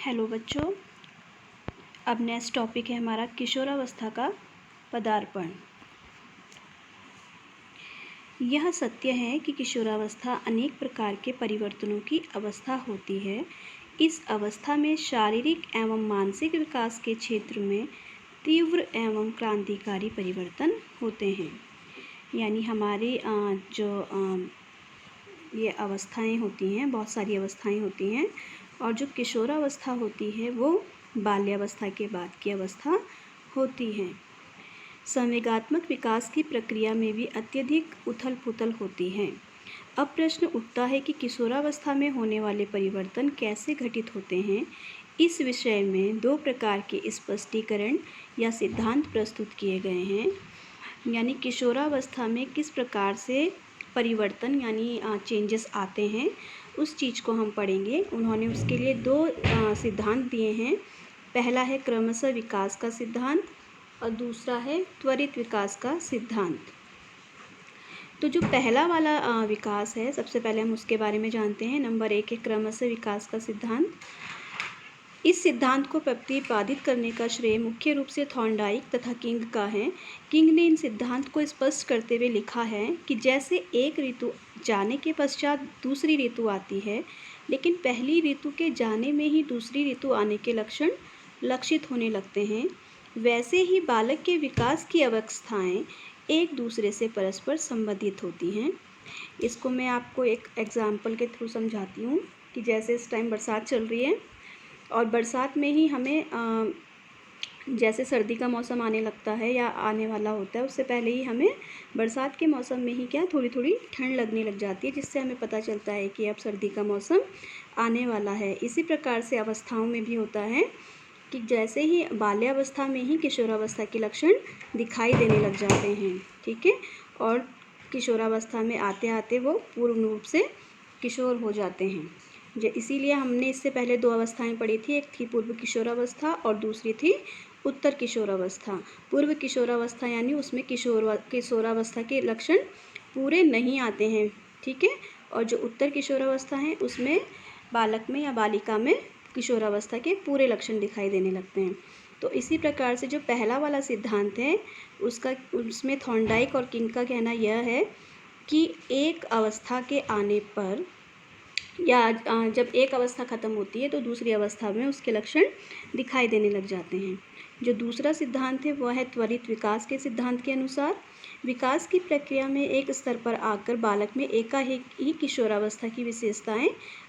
Hello बच्चों, अब next topic है हमारा किशोरावस्था का पदार्पण। यह सत्य है कि किशोरावस्था अनेक प्रकार के परिवर्तनों की अवस्था होती है। इस अवस्था में शारीरिक एवं मानसिक विकास के क्षेत्र में तीव्र एवं क्रांतिकारी परिवर्तन होते हैं। यानी हमारी ये अवस्थाएं होती हैं, बहुत सारी अवस्थाएं होती हैं, और जो किशोरावस्था होती है वो बाल्यावस्था के बाद की अवस्था होती है। संवेगात्मक विकास की प्रक्रिया में भी अत्यधिक उथल पुथल होती है। अब प्रश्न उठता है कि किशोरावस्था में होने वाले परिवर्तन कैसे घटित होते हैं। इस विषय में दो प्रकार के स्पष्टीकरण या सिद्धांत प्रस्तुत किए गए हैं। यानी किशोरावस्था में किस प्रकार से परिवर्तन यानी चेंजेस आते हैं, उस चीज़ को हम पढ़ेंगे। उन्होंने उसके लिए दो सिद्धांत दिए हैं। पहला है क्रमशः विकास का सिद्धांत और दूसरा है त्वरित विकास का सिद्धांत। तो जो पहला वाला विकास है, सबसे पहले हम उसके बारे में जानते हैं। नंबर 1 है क्रमशः विकास का सिद्धांत। इस सिद्धांत को प्रतिपादित करने का श्रेय मुख्य रूप से थॉर्नडाइक तथा किंग का है। किंग ने इन सिद्धांत को स्पष्ट करते हुए लिखा है कि जैसे एक ऋतु जाने के पश्चात दूसरी ऋतु आती है, लेकिन पहली ऋतु के जाने में ही दूसरी ऋतु आने के लक्षण लक्षित होने लगते हैं, वैसे ही बालक के विकास की अवस्थाएं एक दूसरे से परस्पर संबंधित होती हैं। इसको मैं आपको एक एग्जाम्पल के थ्रू समझाती हूँ कि जैसे इस टाइम बरसात चल रही है और बरसात में ही हमें जैसे सर्दी का मौसम आने लगता है या आने वाला होता है, उससे पहले ही हमें बरसात के मौसम में ही थोड़ी थोड़ी ठंड लगने लग जाती है, जिससे हमें पता चलता है कि अब सर्दी का मौसम आने वाला है। इसी प्रकार से अवस्थाओं में भी होता है कि जैसे ही बाल्यावस्था में ही किशोरावस्था के लक्षण दिखाई देने लग जाते हैं, ठीक है। और किशोरावस्था में आते आते वो पूर्ण रूप से किशोर हो जाते हैं। इसीलिए हमने इससे पहले दो अवस्थाएं पढ़ी थी, एक थी पूर्व किशोरावस्था और दूसरी थी उत्तर किशोरावस्था। पूर्व किशोरावस्था यानी उसमें किशोरावस्था के लक्षण पूरे नहीं आते हैं, ठीक है। और जो उत्तर किशोरावस्था है उसमें बालक में या बालिका में किशोरावस्था के पूरे लक्षण दिखाई देने लगते हैं। तो इसी प्रकार से जो पहला वाला सिद्धांत है उसमें थॉर्नडाइक और किंग का कहना यह है कि एक अवस्था के आने पर या जब एक अवस्था ख़त्म होती है तो दूसरी अवस्था में उसके लक्षण दिखाई देने लग जाते हैं। जो दूसरा सिद्धांत है वह है त्वरित विकास के सिद्धांत के अनुसार विकास की प्रक्रिया में एक स्तर पर आकर बालक में एकाएक ही किशोरावस्था की विशेषताएं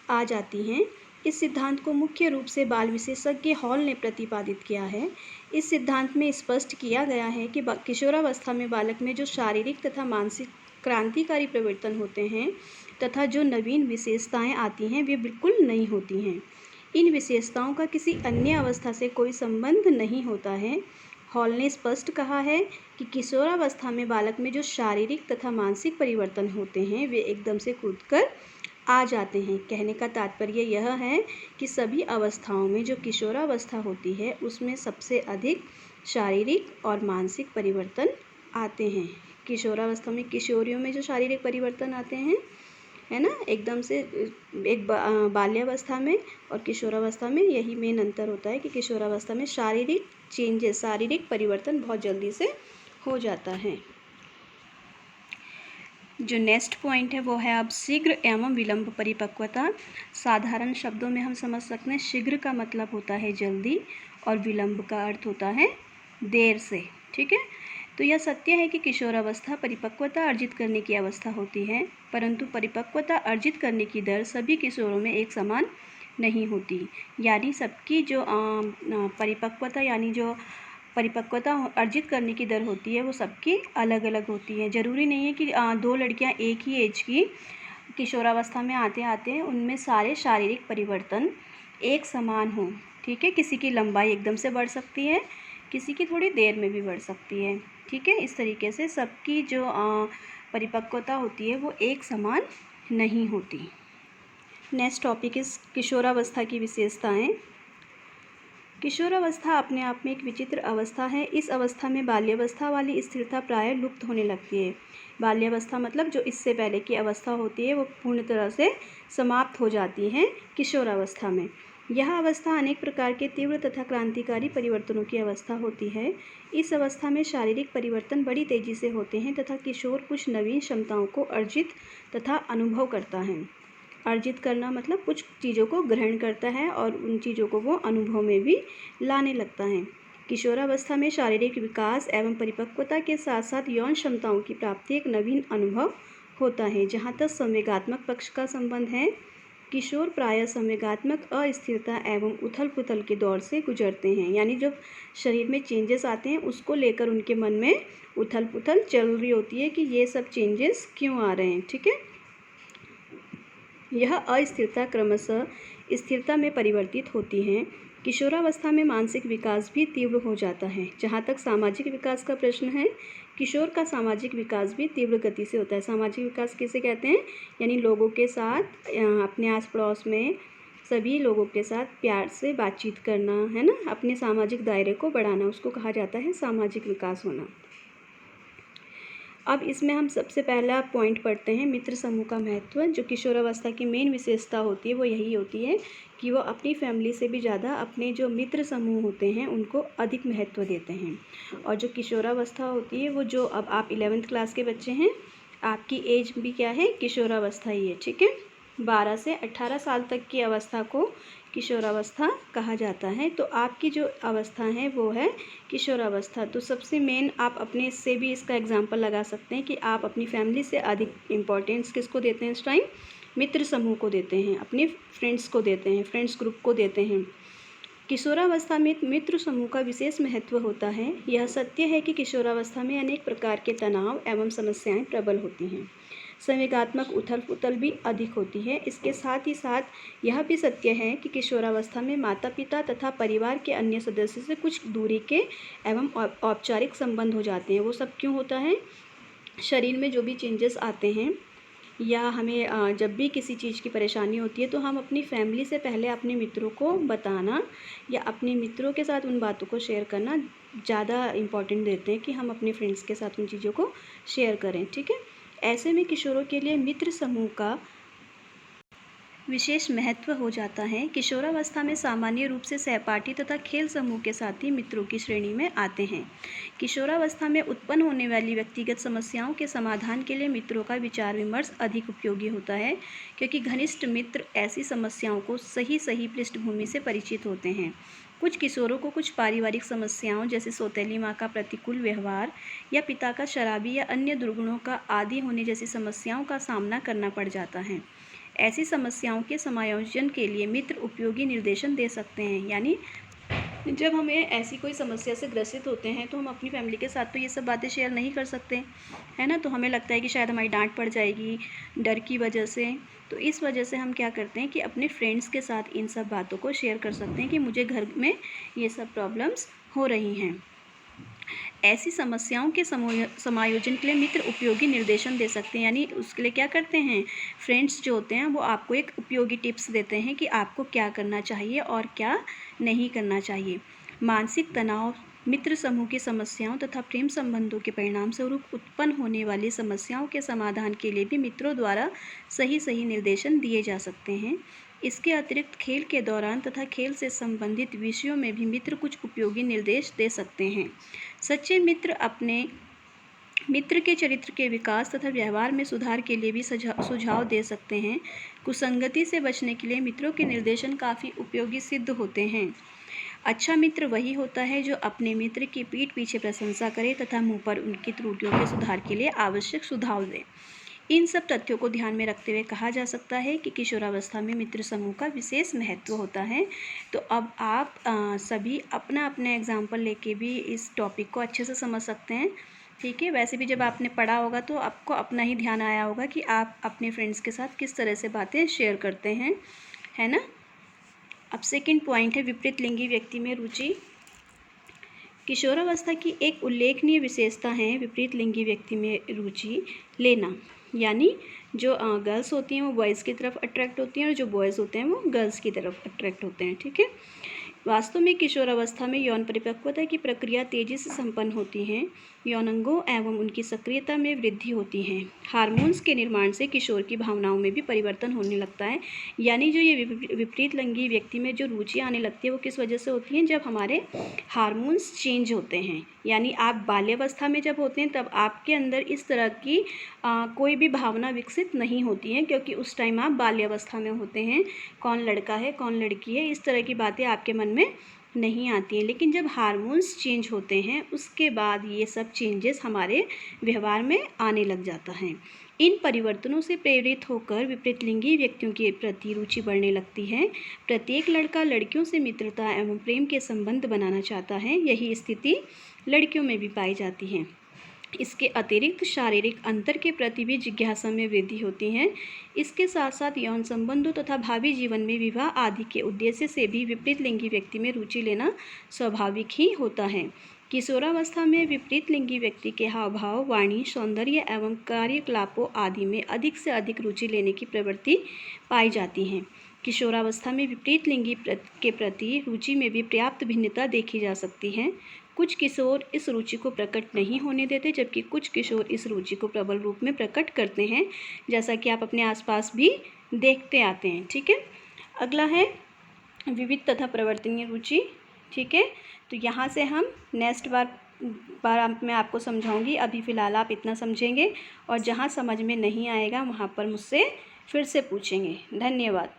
आ जाती हैं। इस सिद्धांत को मुख्य रूप से बाल विशेषज्ञ हॉल ने प्रतिपादित किया है। इस सिद्धांत में स्पष्ट किया गया है कि किशोरावस्था में बालक में जो शारीरिक तथा मानसिक क्रांतिकारी परिवर्तन होते हैं तथा जो नवीन विशेषताएं आती हैं वे बिल्कुल नई होती हैं। इन विशेषताओं का किसी अन्य अवस्था से कोई संबंध नहीं होता है। हॉल ने स्पष्ट कहा है कि किशोरावस्था में बालक में जो शारीरिक तथा मानसिक परिवर्तन होते हैं वे एकदम से कूदकर आ जाते हैं। कहने का तात्पर्य यह है कि सभी अवस्थाओं में जो किशोरावस्था होती है उसमें सबसे अधिक शारीरिक और मानसिक परिवर्तन आते हैं। किशोरावस्था में किशोरियों में जो शारीरिक परिवर्तन आते हैं, है ना, एकदम से एक बाल्यावस्था में और किशोरावस्था में यही मेन अंतर होता है कि किशोरावस्था में शारीरिक परिवर्तन बहुत जल्दी से हो जाता है। जो नेक्स्ट पॉइंट है वो है अब शीघ्र एवं विलंब परिपक्वता। साधारण शब्दों में हम समझ सकते हैं शीघ्र का मतलब होता है जल्दी और विलंब का अर्थ होता है देर से, ठीक है। तो यह सत्य है कि किशोरावस्था परिपक्वता अर्जित करने की अवस्था होती है, परंतु परिपक्वता अर्जित करने की दर सभी किशोरों में एक समान नहीं होती। यानी सबकी जो परिपक्वता अर्जित करने की दर होती है वो सबकी अलग अलग होती है। ज़रूरी नहीं है कि दो लड़कियां एक ही एज की किशोरावस्था में आते आते उनमें सारे शारीरिक परिवर्तन एक समान हो, ठीक है। किसी की लंबाई एकदम से बढ़ सकती है, किसी की थोड़ी देर में भी बढ़ सकती है, ठीक है। इस तरीके से सबकी जो परिपक्वता होती है वो एक समान नहीं होती। नेक्स्ट टॉपिक इस किशोरावस्था की विशेषताएं। किशोरावस्था अपने आप में एक विचित्र अवस्था है। इस अवस्था में बाल्यावस्था वाली स्थिरता प्रायः लुप्त होने लगती है। बाल्यावस्था मतलब जो इससे पहले की अवस्था होती है वो पूर्ण तरह से समाप्त हो जाती है किशोरावस्था में। यह अवस्था अनेक प्रकार के तीव्र तथा क्रांतिकारी परिवर्तनों की अवस्था होती है। इस अवस्था में शारीरिक परिवर्तन बड़ी तेजी से होते हैं तथा किशोर कुछ नवीन क्षमताओं को अर्जित तथा अनुभव करता है। अर्जित करना मतलब कुछ चीज़ों को ग्रहण करता है और उन चीज़ों को वो अनुभव में भी लाने लगता है। किशोरावस्था में शारीरिक विकास एवं परिपक्वता के साथ साथ यौन क्षमताओं की प्राप्ति एक नवीन अनुभव होता है। जहाँ तक संवेगात्मक पक्ष का संबंध है, किशोर प्रायः संवेगात्मक अस्थिरता एवं उथल पुथल के दौर से गुजरते हैं। यानी जब शरीर में चेंजेस आते हैं उसको लेकर उनके मन में उथल पुथल चल रही होती है कि ये सब चेंजेस क्यों आ रहे हैं। ठीक है, यह अस्थिरता क्रमशः स्थिरता में परिवर्तित होती है। किशोरावस्था में मानसिक विकास भी तीव्र हो जाता है। जहाँ तक सामाजिक विकास का प्रश्न है, किशोर का सामाजिक विकास भी तीव्र गति से होता है। सामाजिक विकास किसे कहते हैं? यानी लोगों के साथ, अपने आस पड़ोस में सभी लोगों के साथ प्यार से बातचीत करना, है ना, अपने सामाजिक दायरे को बढ़ाना, उसको कहा जाता है सामाजिक विकास होना। अब इसमें हम सबसे पहला पॉइंट पढ़ते हैं, मित्र समूह का महत्व। जो किशोरावस्था की मेन विशेषता होती है वो यही होती है कि वो अपनी फैमिली से भी ज़्यादा अपने जो मित्र समूह होते हैं उनको अधिक महत्व देते हैं। और जो किशोरावस्था होती है वो जो अब आप 11th क्लास के बच्चे हैं, आपकी एज भी क्या है? किशोरावस्था ही है। ठीक है, 12 से 18 साल तक की अवस्था को किशोरावस्था कहा जाता है। तो आपकी जो अवस्था है वो है किशोरावस्था। तो सबसे मेन आप अपने से भी इसका एग्जांपल लगा सकते हैं कि आप अपनी फैमिली से अधिक इम्पोर्टेंस किसको देते हैं इस टाइम? मित्र समूह को देते हैं, अपने फ्रेंड्स को देते हैं, फ्रेंड्स ग्रुप को देते हैं। किशोरावस्था में मित्र समूह का विशेष महत्व होता है। यह सत्य है कि किशोरावस्था में अनेक प्रकार के तनाव एवं समस्याएं प्रबल होती हैं। संवेगात्मक उथल पुथल भी अधिक होती है। इसके साथ ही साथ यह भी सत्य है कि किशोरावस्था में माता पिता तथा परिवार के अन्य सदस्य से कुछ दूरी के एवं औपचारिक संबंध हो जाते हैं। वो सब क्यों होता है? शरीर में जो भी चेंजेस आते हैं या हमें जब भी किसी चीज़ की परेशानी होती है तो हम अपनी फैमिली से पहले अपने मित्रों को बताना या अपने मित्रों के साथ उन बातों को शेयर करना ज़्यादा इम्पॉर्टेंट देते हैं कि हम अपने फ्रेंड्स के साथ उन चीज़ों को शेयर करें। ठीक है, ऐसे में किशोरों के लिए मित्र समूह का विशेष महत्व हो जाता है। किशोरावस्था में सामान्य रूप से सहपाठी तथा खेल समूह के साथी मित्रों की श्रेणी में आते हैं। किशोरावस्था में उत्पन्न होने वाली व्यक्तिगत समस्याओं के समाधान के लिए मित्रों का विचार विमर्श अधिक उपयोगी होता है, क्योंकि घनिष्ठ मित्र ऐसी समस्याओं को सही पृष्ठभूमि से परिचित होते हैं। कुछ किशोरों को कुछ पारिवारिक समस्याओं जैसे सौतेली माँ का प्रतिकूल व्यवहार या पिता का शराबी या अन्य दुर्गुणों का आदी होने जैसी समस्याओं का सामना करना पड़ जाता है। ऐसी समस्याओं के समायोजन के लिए मित्र उपयोगी निर्देशन दे सकते हैं। यानी जब हमें ऐसी कोई समस्या से ग्रसित होते हैं तो हम अपनी फैमिली के साथ तो ये सब बातें शेयर नहीं कर सकते, है ना। तो हमें लगता है कि शायद हमारी डांट पड़ जाएगी डर की वजह से। तो इस वजह से हम क्या करते हैं कि अपने फ्रेंड्स के साथ इन सब बातों को शेयर कर सकते हैं कि मुझे घर में ये सब प्रॉब्लम्स हो रही हैं। ऐसी समस्याओं के समायोजन के लिए मित्र उपयोगी निर्देशन दे सकते हैं। यानी उसके लिए क्या करते हैं, फ्रेंड्स जो होते हैं वो आपको एक उपयोगी टिप्स देते हैं कि आपको क्या करना चाहिए और क्या नहीं करना चाहिए। मानसिक तनाव, मित्र समूह की समस्याओं तथा प्रेम संबंधों के परिणाम स्वरूप उत्पन्न होने वाली समस्याओं के समाधान के लिए भी मित्रों द्वारा सही निर्देशन दिए जा सकते हैं। इसके अतिरिक्त खेल के दौरान तथा खेल से संबंधित विषयों में भी मित्र कुछ उपयोगी निर्देश दे सकते हैं। सच्चे मित्र अपने मित्र के चरित्र के विकास तथा व्यवहार में सुधार के लिए भी सुझाव दे सकते हैं। कुसंगति से बचने के लिए मित्रों के निर्देशन काफ़ी उपयोगी सिद्ध होते हैं। अच्छा मित्र वही होता है जो अपने मित्र की पीठ पीछे प्रशंसा करे तथा मुंह पर उनकी त्रुटियों के सुधार के लिए आवश्यक सुझाव दे। इन सब तथ्यों को ध्यान में रखते हुए कहा जा सकता है कि किशोरावस्था में मित्र समूह का विशेष महत्व होता है। तो अब आप सभी अपना एग्जाम्पल लेके भी इस टॉपिक को अच्छे से समझ सकते हैं। ठीक है, वैसे भी जब आपने पढ़ा होगा तो आपको अपना ही ध्यान आया होगा कि आप अपने फ्रेंड्स के साथ किस तरह से बातें शेयर करते हैं, है ना। अब सेकंड पॉइंट है विपरीत लिंगी व्यक्ति में रुचि। किशोरावस्था की एक उल्लेखनीय विशेषता है विपरीत लिंगी व्यक्ति में रुचि लेना। यानी जो गर्ल्स होती हैं वो बॉयज़ की तरफ अट्रैक्ट होती हैं और जो बॉयज़ होते हैं वो गर्ल्स की तरफ अट्रैक्ट होते हैं। ठीक है, वास्तव में किशोरावस्था में यौन परिपक्वता की प्रक्रिया तेजी से संपन्न होती है। यौनांगों एवं उनकी सक्रियता में वृद्धि होती है। हार्मोन्स के निर्माण से किशोर की भावनाओं में भी परिवर्तन होने लगता है। यानी जो ये विपरीत लिंगी व्यक्ति में जो रुचि आने लगती है वो किस वजह से होती है, जब हमारे हार्मोन्स चेंज होते हैं। यानी आप बाल्यावस्था में जब होते हैं तब आपके अंदर इस तरह की कोई भी भावना विकसित नहीं होती है, क्योंकि उस टाइम आप बाल्यावस्था में होते हैं। कौन लड़का है कौन लड़की है इस तरह की बातें आपके मन में नहीं आती हैं। लेकिन जब हार्मोन्स चेंज होते हैं उसके बाद ये सब चेंजेस हमारे व्यवहार में आने लग जाता है। इन परिवर्तनों से प्रेरित होकर विपरीत लिंगी व्यक्तियों के प्रति रुचि बढ़ने लगती है। प्रत्येक लड़का लड़कियों से मित्रता एवं प्रेम के संबंध बनाना चाहता है। यही स्थिति लड़कियों में भी पाई जाती है। इसके अतिरिक्त शारीरिक अंतर के प्रति भी जिज्ञासा में वृद्धि होती है। इसके साथ साथ यौन संबंधों तथा भावी जीवन में विवाह आदि के उद्देश्य से भी विपरीत लिंगी व्यक्ति में रुचि लेना स्वाभाविक ही होता है। किशोरावस्था में विपरीत लिंगी व्यक्ति के हाव भाव, वाणी, सौंदर्य एवं कार्यकलापों आदि में अधिक से अधिक रुचि लेने की प्रवृत्ति पाई जाती है। किशोरावस्था में विपरीत लिंगी के प्रति रुचि में भी पर्याप्त भिन्नता देखी जा सकती है। कुछ किशोर इस रुचि को प्रकट नहीं होने देते, जबकि कुछ किशोर इस रुचि को प्रबल रूप में प्रकट करते हैं, जैसा कि आप अपने आसपास भी देखते आते हैं। ठीक है, अगला है विविध तथा परिवर्तनीय रुचि। ठीक है, तो यहाँ से हम नेक्स्ट बार मैं आपको समझाऊंगी। अभी फ़िलहाल आप इतना समझेंगे और जहाँ समझ में नहीं आएगा वहाँ पर मुझसे फिर से पूछेंगे। धन्यवाद।